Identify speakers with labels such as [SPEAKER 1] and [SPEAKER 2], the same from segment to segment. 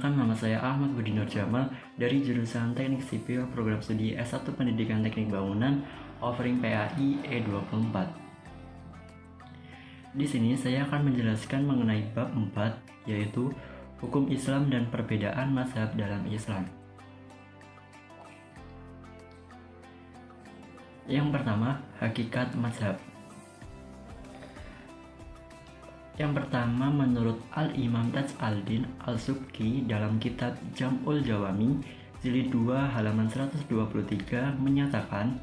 [SPEAKER 1] Perkenalkan, nama saya Ahmad Budi Nur Jamal dari jurusan Teknik Sipil Program Studi S1 Pendidikan Teknik Bangunan offering PAI E24. Di sini saya akan menjelaskan mengenai bab 4, yaitu hukum Islam dan perbedaan mazhab dalam Islam. Yang pertama, hakikat mazhab. Yang pertama, menurut Al-Imam Taj al-Din Al-Subki dalam kitab Jam'ul Jawami jilid 2 halaman 123 menyatakan,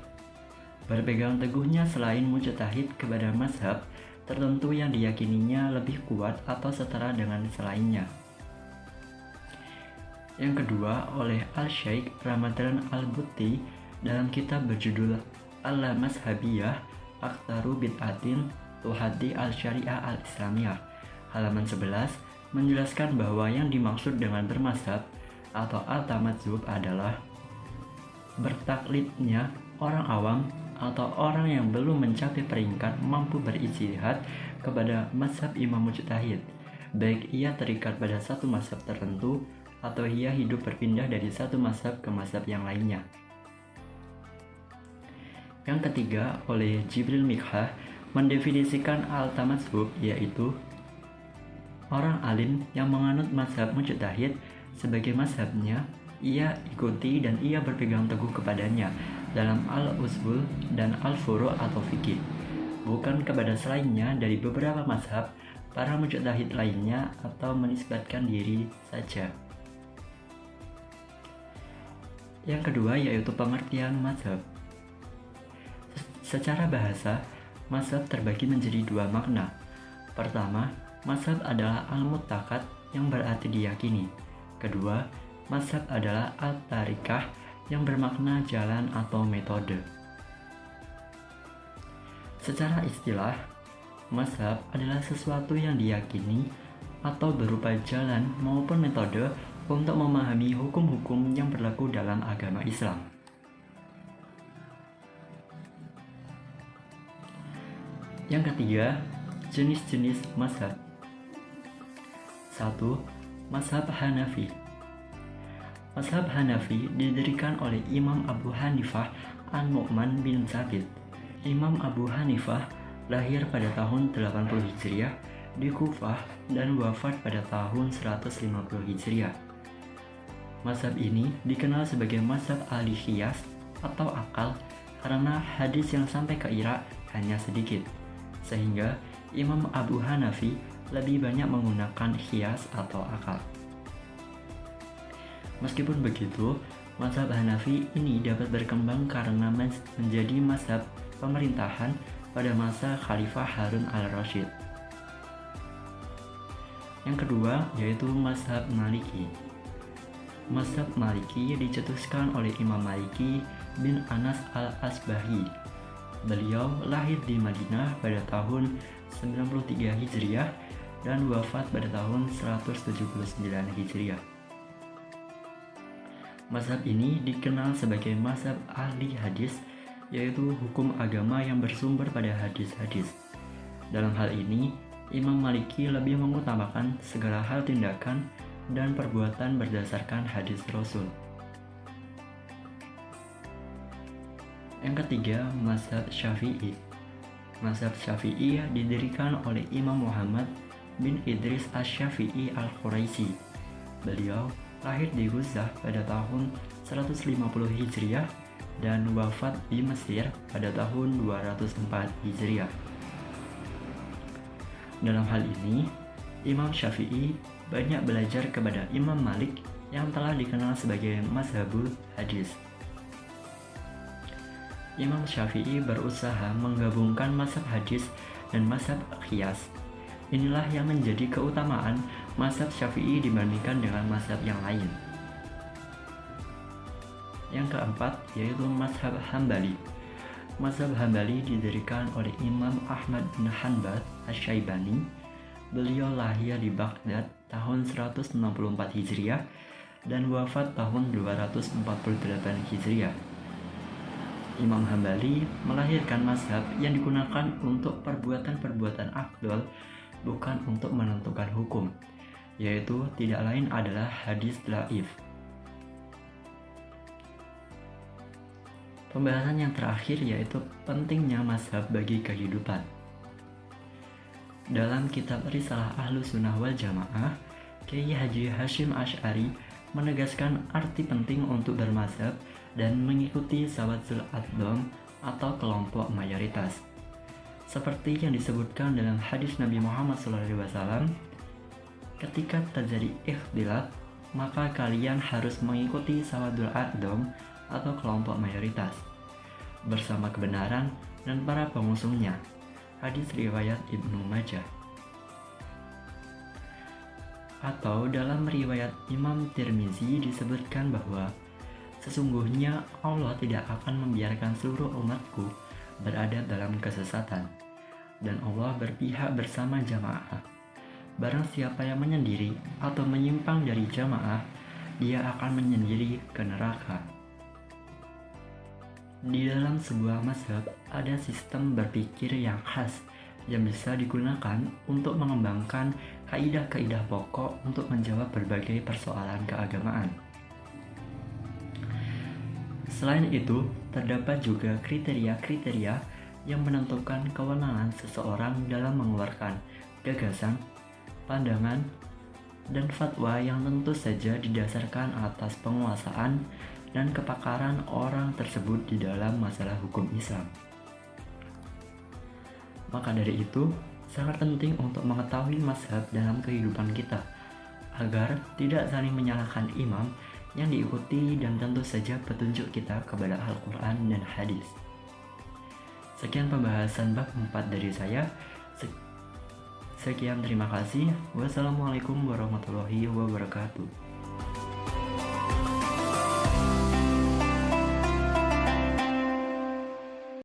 [SPEAKER 1] berpegang teguhnya selain mujtahid kepada mazhab tertentu yang diyakininya lebih kuat atau setara dengan selainnya. Yang kedua, oleh Al-Syeikh Ramadan Al-Butti dalam kitab berjudul Al-Mazhabiyah Aktsaru Bid'atin Tuhaddi Al-Syariah Al-Islamiyah halaman 11 menjelaskan bahwa yang dimaksud dengan bermazhab atau at-tamadzub adalah bertaklidnya orang awam atau orang yang belum mencapai peringkat mampu berijtihad kepada mazhab imam mujtahid, baik ia terikat pada satu mazhab tertentu atau ia hidup berpindah dari satu mazhab ke mazhab yang lainnya. Yang ketiga, oleh Jibril Mikhah mendefinisikan al-tamadzub, yaitu orang alim yang menganut mazhab mujtahid sebagai mazhabnya, ia ikuti dan ia berpegang teguh kepadanya dalam al-usul dan al-furu' atau fikih, bukan kepada selainnya dari beberapa mazhab para mujtahid lainnya atau menisbatkan diri saja. Yang kedua, yaitu pengertian mazhab. Secara bahasa, mazhab terbagi menjadi dua makna. Pertama, mazhab adalah al-mu'taqad yang berarti diyakini. Kedua, mazhab adalah at-tariqah yang bermakna jalan atau metode. Secara istilah, mazhab adalah sesuatu yang diyakini atau berupa jalan maupun metode untuk memahami hukum-hukum yang berlaku dalam agama Islam. Yang ketiga, jenis-jenis mazhab. 1. Mazhab Hanafi. Mazhab Hanafi didirikan oleh Imam Abu Hanifah An-Nu'man bin Thabit. Imam Abu Hanifah lahir pada tahun 80 Hijriah di Kufah dan wafat pada tahun 150 Hijriah. Mazhab ini dikenal sebagai mazhab ahli qiyas atau akal karena hadis yang sampai ke Irak hanya sedikit, sehingga Imam Abu Hanafi lebih banyak menggunakan qiyas atau akal. Meskipun begitu, mazhab Hanafi ini dapat berkembang karena menjadi mazhab pemerintahan pada masa Khalifah Harun al-Rasyid. Yang kedua, yaitu mazhab Maliki. Mazhab Maliki dicetuskan oleh Imam Maliki bin Anas al-Asbahi. Beliau lahir di Madinah pada tahun 93 Hijriah dan wafat pada tahun 179 Hijriah. Mazhab ini dikenal sebagai mazhab ahli hadis, yaitu hukum agama yang bersumber pada hadis-hadis. Dalam hal ini, Imam Maliki lebih mengutamakan segala hal tindakan dan perbuatan berdasarkan hadis Rasul. Yang ketiga, mazhab Syafi'i. Mazhab Syafi'i didirikan oleh Imam Muhammad bin Idris Asy-Syafi'i Al-Quraisy. Beliau lahir di Ghuzah pada tahun 150 Hijriah dan wafat di Mesir pada tahun 204 Hijriah. Dalam hal ini, Imam Syafi'i banyak belajar kepada Imam Malik yang telah dikenal sebagai mazhabul hadis. Imam Syafi'i berusaha menggabungkan mazhab hadis dan mazhab qiyas. Inilah yang menjadi keutamaan mazhab Syafi'i dibandingkan dengan mazhab yang lain. Yang keempat, yaitu mazhab Hambali. Mazhab Hambali didirikan oleh Imam Ahmad bin Hanbal Asy-Syaibani. Beliau lahir di Baghdad tahun 164 Hijriah dan wafat tahun 248 Hijriah. Imam Hambali melahirkan mazhab yang digunakan untuk perbuatan-perbuatan afdol, bukan untuk menentukan hukum. yaitu tidak lain adalah hadis dhaif. Pembahasan yang terakhir yaitu pentingnya mazhab bagi kehidupan. Dalam kitab Risalah Ahlus Sunnah wal Jamaah, Kiai Haji Hasyim Asy'ari menegaskan arti penting untuk bermazhab dan mengikuti Zawatul Aqdam atau kelompok mayoritas. Seperti yang disebutkan dalam hadis Nabi Muhammad SAW, ketika terjadi ikhtilaf, maka kalian harus mengikuti Zawatul Aqdam atau kelompok mayoritas bersama kebenaran dan para pengusungnya. Hadis riwayat Ibnu Majah. Atau dalam riwayat Imam Tirmizi disebutkan bahwa sesungguhnya Allah tidak akan membiarkan seluruh umatku berada dalam kesesatan, dan Allah berpihak bersama jamaah. Barang siapa yang menyendiri atau menyimpang dari jamaah, dia akan menyendiri ke neraka. Di dalam sebuah mazhab ada sistem berpikir yang khas yang bisa digunakan untuk mengembangkan kaidah-kaidah pokok untuk menjawab berbagai persoalan keagamaan. Selain itu, terdapat juga kriteria-kriteria yang menentukan kewenangan seseorang dalam mengeluarkan gagasan, pandangan, dan fatwa yang tentu saja didasarkan atas penguasaan dan kepakaran orang tersebut di dalam masalah hukum Islam. Maka dari itu, sangat penting untuk mengetahui mazhab dalam kehidupan kita, agar tidak saling menyalahkan imam yang diikuti dan tentu saja petunjuk kita kepada Al-Quran dan hadis. Sekian pembahasan bab 4 dari saya. Sekian, terima kasih. Wassalamualaikum warahmatullahi wabarakatuh.